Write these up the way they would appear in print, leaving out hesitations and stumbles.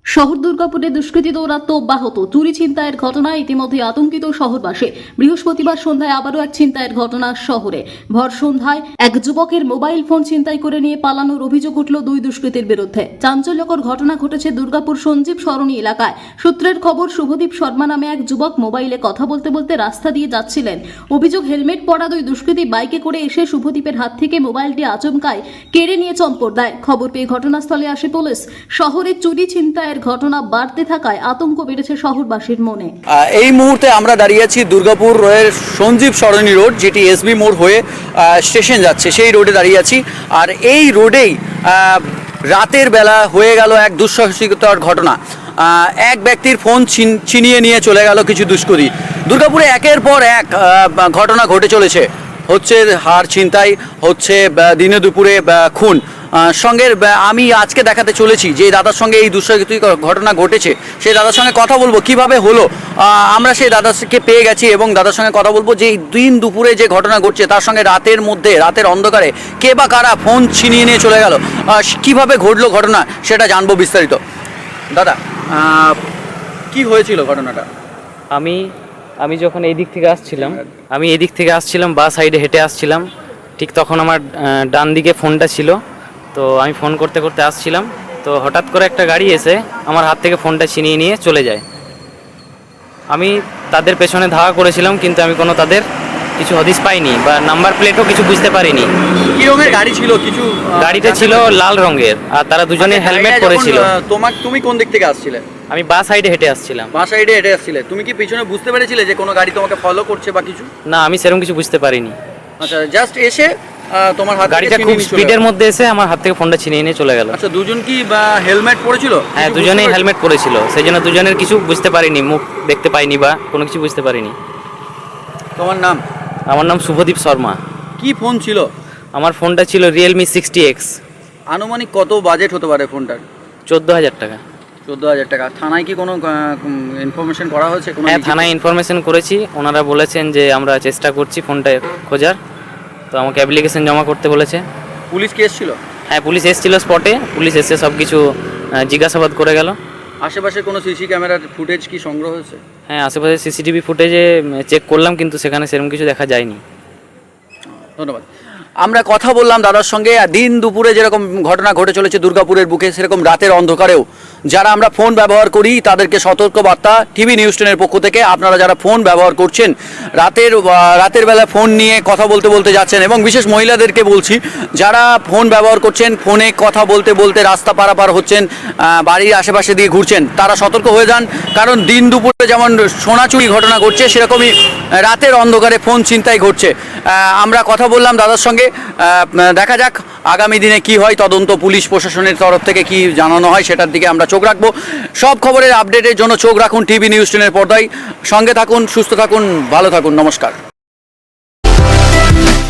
শহর দুর্গাপুরে দুষ্কৃতী দৌরাত্ম অব্যাহত। চুরি ছিনতাইয়ের ঘটনায় ইতিমধ্যে আতঙ্কিত শহরবাসী। বৃহস্পতিবার সন্ধ্যায় আবারও এক ছিনতাইয়ের ঘটনা শহরে। ভর সন্ধ্যায় এক যুবকের মোবাইল ফোন ছিনতাই করে নিয়ে পালানোর অভিযোগ উঠল দুই দুষ্কৃতীর বিরুদ্ধে। চাঞ্চল্যকর ঘটনা ঘটেছে দুর্গাপুর সঞ্জীব সরণি এলাকায়। সূত্রের খবর, শুভদীপ শর্মা নামে এক যুবক মোবাইলে কথা বলতে বলতে রাস্তা দিয়ে যাচ্ছিলেন। অভিযোগ, হেলমেট পরা দুই দুষ্কৃতী বাইকে করে এসে শুভদীপের হাত থেকে মোবাইলটি আচমকায় কেড়ে নিয়ে চম্পট দেয়। খবর পেয়ে ঘটনাস্থলে আসে পুলিশ। শহরে চুরি ছিনতাইয়ের ঘটনা বাড়তে থাকায় আতঙ্ক বেড়েছে শহরবাসীর মনে। এই মুহূর্তে আমরা দাঁড়িয়ে আছি দুর্গাপুর রোডের সঞ্জীব সরণি রোড, যেটি এসবি মোড় হয়ে স্টেশন যাচ্ছে, সেই রোডে দাঁড়িয়ে আছি। আর এই রোডেই রাতের বেলা হয়ে গেল এক দুঃসাহসিকতার ঘটনা। এক ব্যক্তির ফোন ছিনিয়ে নিয়ে চলে গেল কিছু দুষ্কৃতী। দুর্গাপুরে একের পর এক ঘটনা ঘটে চলেছে। হচ্ছে হার ছিনতাই, হচ্ছে দিনে দুপুরে খুন। সঙ্গে আমি আজকে দেখাতে চলেছি যে দাদার সঙ্গে এই দুঃসাহসিক ঘটনা ঘটেছে, সেই দাদার সঙ্গে কথা বলবো কিভাবে হলো। আমরা সেই দাদাকে পেয়ে গেছি এবং দাদার সঙ্গে কথা বলবো যে এই দিন দুপুরে যে ঘটনা ঘটছে তার সঙ্গে রাতের অন্ধকারে কে বা কারা ফোন ছিনিয়ে নিয়ে চলে গেল, কিভাবে ঘটলো ঘটনা সেটা জানবো বিস্তারিত। দাদা, কি হয়েছিল ঘটনাটা? আমি যখন এই দিক থেকে আসছিলাম বা সাইডে হেঁটে আসছিলাম, ঠিক তখন আমার ডান দিকে ফোনটা ছিল। তো আমি ফোন করতে করতে আসছিলাম, তো হঠাৎ করে একটা গাড়ি এসে আমার হাত থেকে ফোনটা ছিনিয়ে নিয়ে চলে যায়। আমি তাদের পেছনে ধাওয়া করেছিলাম, কিন্তু আমি কোনো তাদের কিছু হদিশ পাইনি বা নাম্বার প্লেটও কিছু বুঝতে পারিনি। কি রঙের গাড়ি ছিল? গাড়িটা ছিল লাল রঙের, আর তারা দুজনে হেলমেট পরেছিল। তুমি কোন দিক থেকে আসছিলে? আমি বা সাইডে হেঁটে আসছিলাম। তুমি কি পিছনে বুঝতে পেরেছিলে যে কোনো গাড়ি তোমাকে ফলো করছে বা কিছু? না, আমি সেরকম কিছু বুঝতে পারিনি। আচ্ছা, জাস্ট এসে তোমার হাত গাড়িটা খুব স্পিডের মধ্যে এসে আমার হাত থেকে ফোনটা ছিনিয়ে নিয়ে চলে গেল। আচ্ছা, দুজন কি হেলমেট পরেছিল? হ্যাঁ, দুজনেই হেলমেট পরেছিল, সেই জন্য দুজনের কিছু বুঝতে পারিনি, মুখ দেখতে পাইনি বা কোনো কিছু বুঝতে পারিনি। তোমার নাম? আমার নাম শুভদীপ শর্মা। কি ফোন ছিল? আমার ফোনটা ছিল Realme 60X। আনুমানিক কত বাজেট হতে পারে ফোনটার? 14,000 টাকা। 14,000 টাকা। থানায় কি কোনো ইনফরমেশন করা হয়েছে? হ্যাঁ, থানায় ইনফরমেশন করেছি। ওনারা বলেছেন যে আমরা চেষ্টা করছি ফোনটা খোঁজার, তো আমাকে অ্যাপ্লিকেশন জমা করতে বলেছে। পুলিশ কি এসেছিল? হ্যাঁ, পুলিশ এসেছিল স্পটে। পুলিশ এসে সব কিছু জিজ্ঞাসাবাদ করে গেল। আশেপাশে কোনো সিসি ক্যামেরার ফুটেজ কি সংগ্রহ হয়েছে? হ্যাঁ, আশেপাশে সিসিটিভি ফুটেজে চেক করলাম, কিন্তু সেখানে সেরকম কিছু দেখা যায়নি। ধন্যবাদ। আমরা কথা বললাম দাদার সঙ্গে। দিন দুপুরে যেরকম ঘটনা ঘটে চলেছে দুর্গাপুরের বুকে, সেরকম রাতের অন্ধকারেও যারা আমরা ফোন ব্যবহার করি তাদেরকে সতর্কবার্তা টিভি নিউজ 10-এর পক্ষ থেকে। আপনারা যারা ফোন ব্যবহার করছেন, রাতের বেলা ফোন নিয়ে কথা বলতে বলতে যাচ্ছেন, এবং বিশেষ মহিলাদেরকে বলছি যারা ফোন ব্যবহার করছেন, ফোনে কথা বলতে বলতে রাস্তা পারাপার হচ্ছেন, বাড়ির আশেপাশে দিয়ে ঘুরছেন, তারা সতর্ক হয়ে যান। কারণ দিন দুপুরে যেমন সোনা চুরি ঘটনা ঘটছে, সেরকমই রাতের অন্ধকারে ফোন ছিনতাই ঘটছে। আমরা কথা বললাম দাদার সঙ্গে। দেখা যাক আগামী দিনে কি হয়, তদন্ত পুলিশ প্রশাসনের তরফ থেকে কি জানানো হয় সেটার দিকে আমরা চোখ রাখবো। সব খবরের আপডেটের জন্য চোখ রাখুন টিভি নিউজ 10-এর পর্দায়। সঙ্গে থাকুন, সুস্থ থাকুন, ভালো থাকুন। নমস্কার।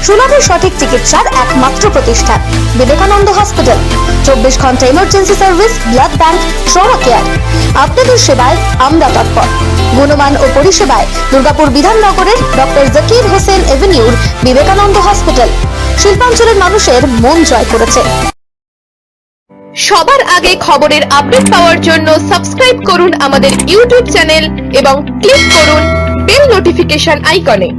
সুলভের সঠিক চিকিৎসার একমাত্র প্রতিষ্ঠান বিবেকানন্দ হসপিটাল। 24 ঘন্টা emergency service, blood bank, trauma care. আপনাদের সেবায় আমরা তৎপর। গুণমান ও পরিষেবায় দুর্গাপুর বিধাননগরের ডক্টর জাকির হোসেন এভিনিউর বিবেকানন্দ হসপিটাল শিল্পাঞ্চলের মানুষের মন জয় করেছে। সবার আগে খবরের আপডেট পাওয়ার জন্য সাবস্ক্রাইব করুন আমাদের ইউটিউব চ্যানেল এবং ক্লিক করুন বেল নোটিফিকেশন আইকনে।